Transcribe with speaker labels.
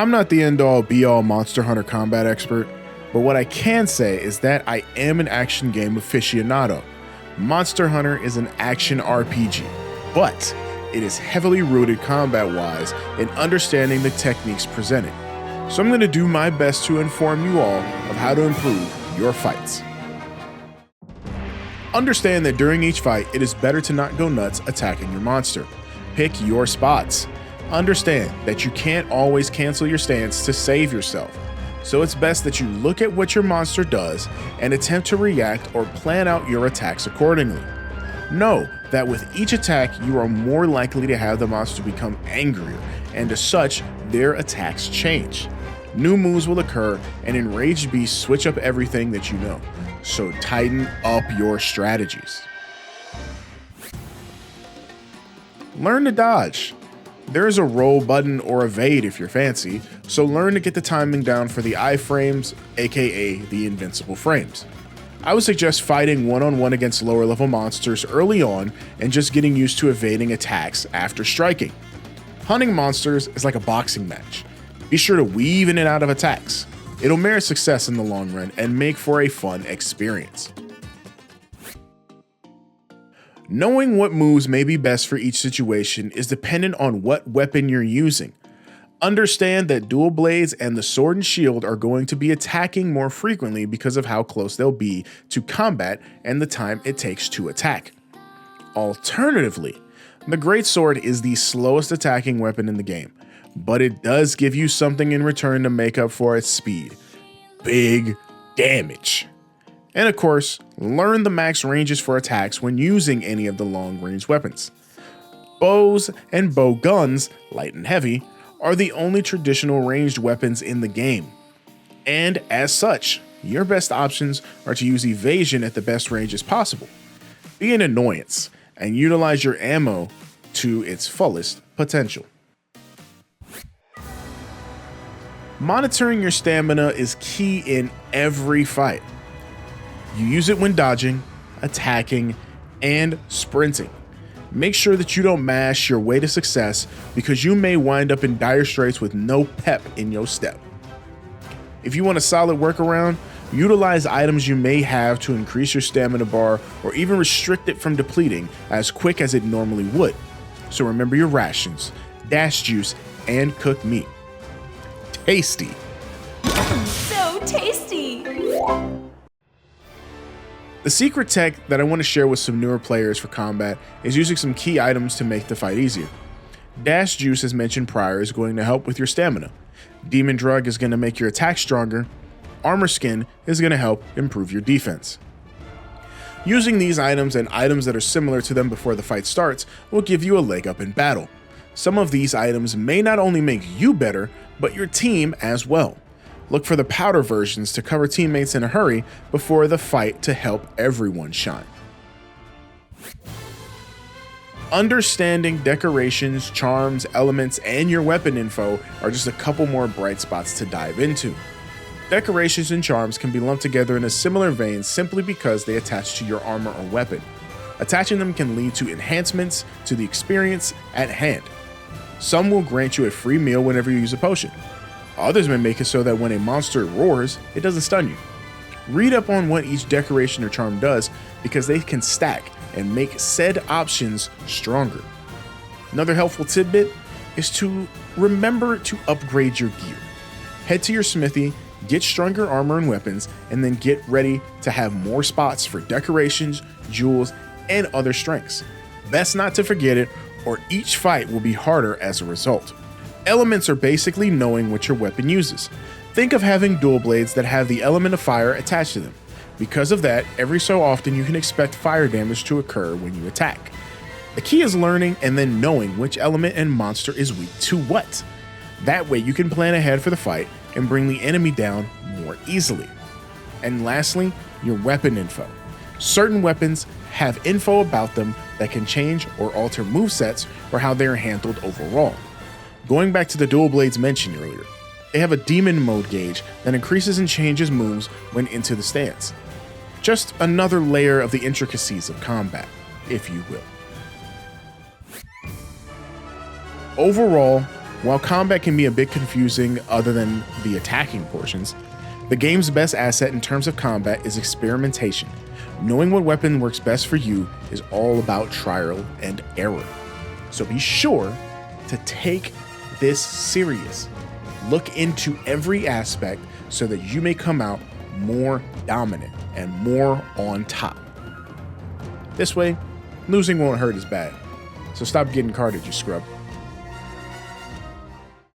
Speaker 1: I'm not the end-all be-all Monster Hunter combat expert, but what I can say is that I am an action game aficionado. Monster Hunter is an action RPG, but it is heavily rooted combat-wise in understanding the techniques presented. So I'm going to do my best to inform you all of how to improve your fights. Understand that during each fight, it is better to not go nuts attacking your monster. Pick your spots. Understand that you can't always cancel your stance to save yourself. So it's best that you look at what your monster does and attempt to react or plan out your attacks accordingly. Know that with each attack, you are more likely to have the monster become angrier, and as such, their attacks change. New moves will occur, and enraged beasts switch up everything that you know. So tighten up your strategies. Learn to dodge. There is a roll button or evade if you're fancy, so learn to get the timing down for the iframes, aka the invincible frames. I would suggest fighting one-on-one against lower level monsters early on and just getting used to evading attacks after striking. Hunting monsters is like a boxing match. Be sure to weave in and out of attacks. It'll merit success in the long run and make for a fun experience. Knowing what moves may be best for each situation is dependent on what weapon you're using. Understand that dual blades and the sword and shield are going to be attacking more frequently because of how close they'll be to combat and the time it takes to attack. Alternatively, the greatsword is the slowest attacking weapon in the game, but it does give you something in return to make up for its speed. Big damage. And of course, learn the max ranges for attacks when using any of the long-range weapons. Bows and bow guns, light and heavy, are the only traditional ranged weapons in the game. And as such, your best options are to use evasion at the best ranges possible. Be an annoyance and utilize your ammo to its fullest potential. Monitoring your stamina is key in every fight. You use it when dodging, attacking, and sprinting. Make sure that you don't mash your way to success because you may wind up in dire straits with no pep in your step. If you want a solid workaround, utilize items you may have to increase your stamina bar or even restrict it from depleting as quick as it normally would. So remember your rations, dash juice, and cooked meat. Tasty.
Speaker 2: So tasty!
Speaker 1: The secret tech that I want to share with some newer players for combat is using some key items to make the fight easier. Dash juice, as mentioned prior, is going to help with your stamina. Demon drug is going to make your attack stronger. Armor skin is going to help improve your defense. Using these items and items that are similar to them before the fight starts will give you a leg up in battle. Some of these items may not only make you better, but your team as well. Look for the powder versions to cover teammates in a hurry before the fight to help everyone shine. Understanding decorations, charms, elements, and your weapon info are just a couple more bright spots to dive into. Decorations and charms can be lumped together in a similar vein simply because they attach to your armor or weapon. Attaching them can lead to enhancements to the experience at hand. Some will grant you a free meal whenever you use a potion. Others may make it so that when a monster roars, it doesn't stun you. Read up on what each decoration or charm does because they can stack and make said options stronger. Another helpful tidbit is to remember to upgrade your gear. Head to your smithy, get stronger armor and weapons, and then get ready to have more spots for decorations, jewels, and other strengths. Best not to forget it, or each fight will be harder as a result. Elements are basically knowing what your weapon uses. Think of having dual blades that have the element of fire attached to them. Because of that, every so often you can expect fire damage to occur when you attack. The key is learning and then knowing which element and monster is weak to what. That way you can plan ahead for the fight and bring the enemy down more easily. And lastly, your weapon info. Certain weapons have info about them that can change or alter movesets or how they are handled overall. Going back to the dual blades mentioned earlier, they have a demon mode gauge that increases and changes moves when into the stance. Just another layer of the intricacies of combat, if you will. Overall, While combat can be a bit confusing other than the attacking portions, the game's best asset in terms of combat is experimentation. Knowing what weapon works best for you is all about trial and error. So be sure to take this serious. Look into every aspect so that you may come out more dominant and more on top. This way, losing won't hurt as bad. So stop getting carded, you scrub.